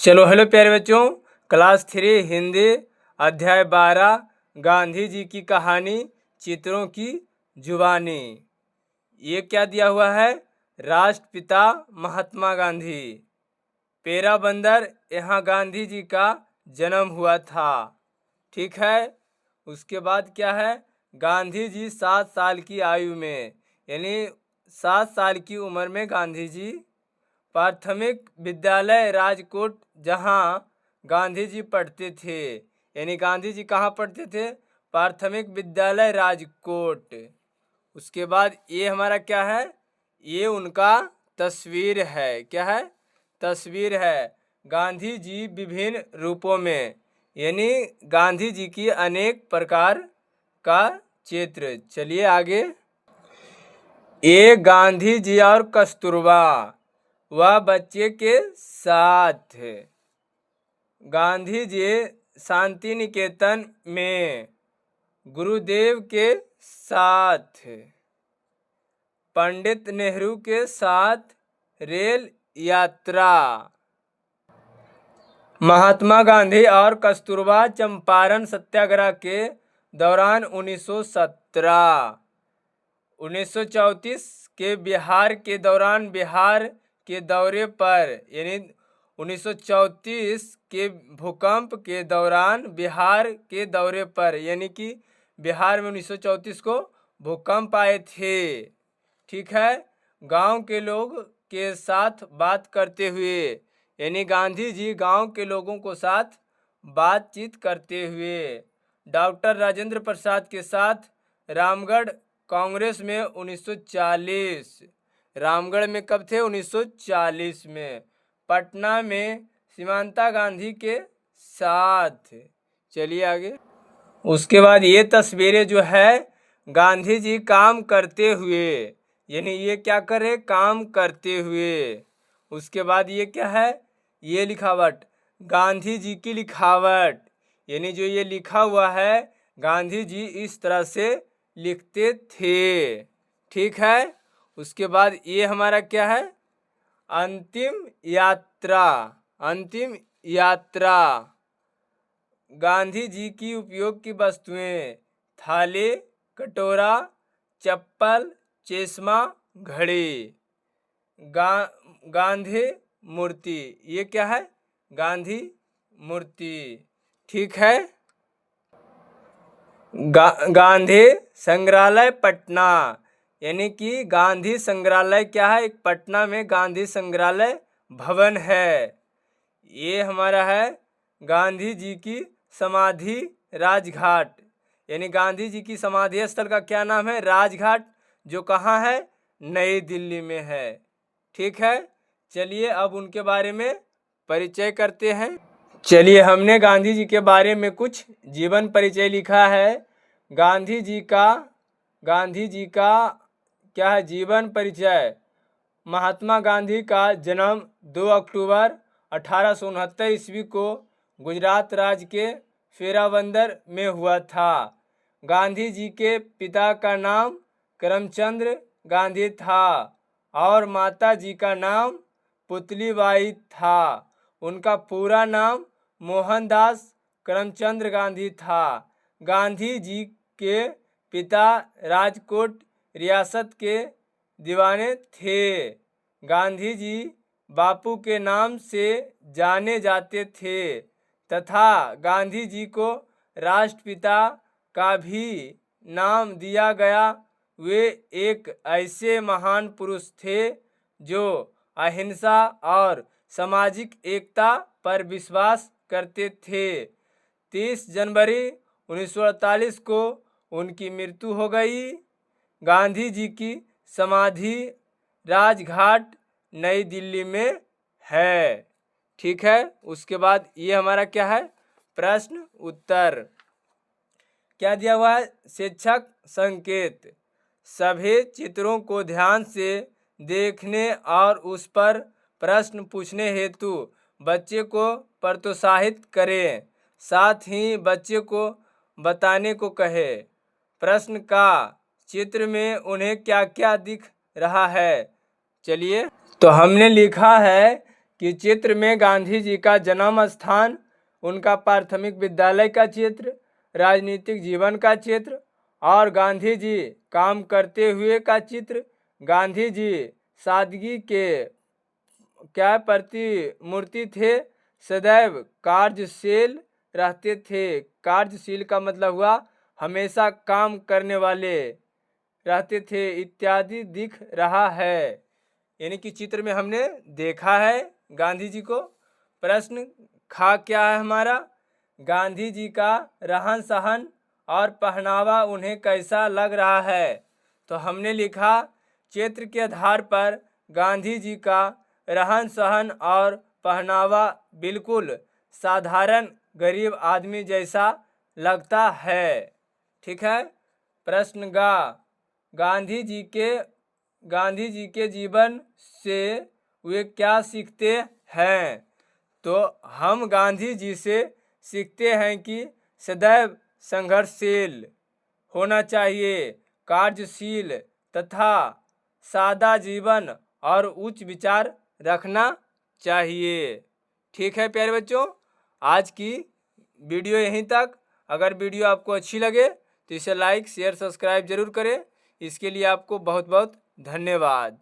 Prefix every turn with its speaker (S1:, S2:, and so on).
S1: चलो हेलो प्यारे बच्चों, क्लास 3 हिंदी अध्याय 12 गांधी जी की कहानी चित्रों की जुबानी। ये क्या दिया हुआ है? राष्ट्रपिता महात्मा गांधी। पेरा बंदर, यहाँ गांधी जी का जन्म हुआ था। ठीक है। उसके बाद क्या है? गांधी जी 7 साल की आयु में, यानी 7 साल की उम्र में गांधी जी प्राथमिक विद्यालय राजकोट, जहाँ गांधी जी पढ़ते थे, यानी गांधी जी कहाँ पढ़ते थे? प्राथमिक विद्यालय राजकोट। उसके बाद ये हमारा क्या है? ये उनका तस्वीर है। क्या है? तस्वीर है। गांधी जी विभिन्न रूपों में, यानी गांधी जी की अनेक प्रकार का चित्र। चलिए आगे। ये गांधी जी और कस्तूरबा, वह बच्चे के साथ गांधी जी शांति निकेतन में गुरुदेव के साथ, पंडित नेहरू के साथ रेल यात्रा। महात्मा गांधी और कस्तूरबा चंपारण सत्याग्रह के दौरान 1917, 1934 के बिहार के दौरान बिहार के दौरे पर, यानी 1934 के भूकंप के दौरान बिहार के दौरे पर, यानी कि बिहार में 1934 को भूकंप आए थे। ठीक है। गांव के लोग के साथ बात करते हुए, यानी गांधी जी गांव के लोगों को साथ बातचीत करते हुए। डॉक्टर राजेंद्र प्रसाद के साथ रामगढ़ कांग्रेस में 1940, रामगढ़ में कब थे? 1940 में। पटना में सीमांता गांधी के साथ। चलिए आगे। उसके बाद ये तस्वीरें जो है गांधी जी काम करते हुए, यानी ये क्या कर रहे? काम करते हुए। उसके बाद ये क्या है? ये लिखावट, गांधी जी की लिखावट, यानी जो ये लिखा हुआ है गांधी जी इस तरह से लिखते थे। ठीक है। उसके बाद ये हमारा क्या है? अंतिम यात्रा। अंतिम यात्रा। गांधी जी की उपयोग की वस्तुएं, थाली, कटोरा, चप्पल, चश्मा, घड़ी। गांधी मूर्ति, ये क्या है? गांधी मूर्ति। ठीक है। गांधी संग्रहालय पटना, यानी कि गांधी संग्रहालय क्या है? एक पटना में गांधी संग्रहालय भवन है। ये हमारा है गांधी जी की समाधि राजघाट, यानी गांधी जी की समाधि स्थल का क्या नाम है? राजघाट, जो कहाँ है? नई दिल्ली में है। ठीक है। चलिए अब उनके बारे में परिचय करते हैं। चलिए, हमने गांधी जी के बारे में कुछ जीवन परिचय लिखा है। गांधी जी का क्या है? जीवन परिचय। महात्मा गांधी का जन्म 2 अक्टूबर 1869 ईस्वी को गुजरात राज्य के फेराबंदर में हुआ था। गांधी जी के पिता का नाम करमचंद गांधी था और माता जी का नाम पुतलीबाई था। उनका पूरा नाम मोहनदास करमचंद गांधी था। गांधी जी के पिता राजकोट रियासत के दीवाने थे। गांधी जी बापू के नाम से जाने जाते थे तथा गांधी जी को राष्ट्रपिता का भी नाम दिया गया। वे एक ऐसे महान पुरुष थे जो अहिंसा और सामाजिक एकता पर विश्वास करते थे। 30 जनवरी 1948 को उनकी मृत्यु हो गई। गांधी जी की समाधि राजघाट नई दिल्ली में है। ठीक है। उसके बाद ये हमारा क्या है? प्रश्न उत्तर। क्या दिया हुआ है? शिक्षक संकेत। सभी चित्रों को ध्यान से देखने और उस पर प्रश्न पूछने हेतु बच्चे को प्रोत्साहित करें। साथ ही बच्चे को बताने को कहे प्रश्न का चित्र में उन्हें क्या क्या दिख रहा है। चलिए, तो हमने लिखा है कि चित्र में गांधी जी का जन्म स्थान, उनका प्राथमिक विद्यालय का चित्र, राजनीतिक जीवन का चित्र और गांधी जी काम करते हुए का चित्र, गांधी जी सादगी के क्या प्रतिमूर्ति थे, सदैव कार्यशील रहते थे। कार्यशील का मतलब हुआ हमेशा काम करने वाले रहते थे इत्यादि दिख रहा है। यानी कि चित्र में हमने देखा है गांधी जी को। प्रश्न खा क्या है हमारा, गांधी जी का रहन सहन और पहनावा उन्हें कैसा लग रहा है। तो हमने लिखा चित्र के आधार पर गांधी जी का रहन सहन और पहनावा बिल्कुल साधारण गरीब आदमी जैसा लगता है। ठीक है। प्रश्न गा, गांधी जी के जीवन से वे क्या सीखते हैं। तो हम गांधी जी से सीखते हैं कि सदैव संघर्षशील होना चाहिए, कार्यशील तथा सादा जीवन और उच्च विचार रखना चाहिए। ठीक है प्यारे बच्चों, आज की वीडियो यहीं तक। अगर वीडियो आपको अच्छी लगे तो इसे लाइक शेयर सब्सक्राइब जरूर करें। इसके लिए आपको बहुत बहुत धन्यवाद।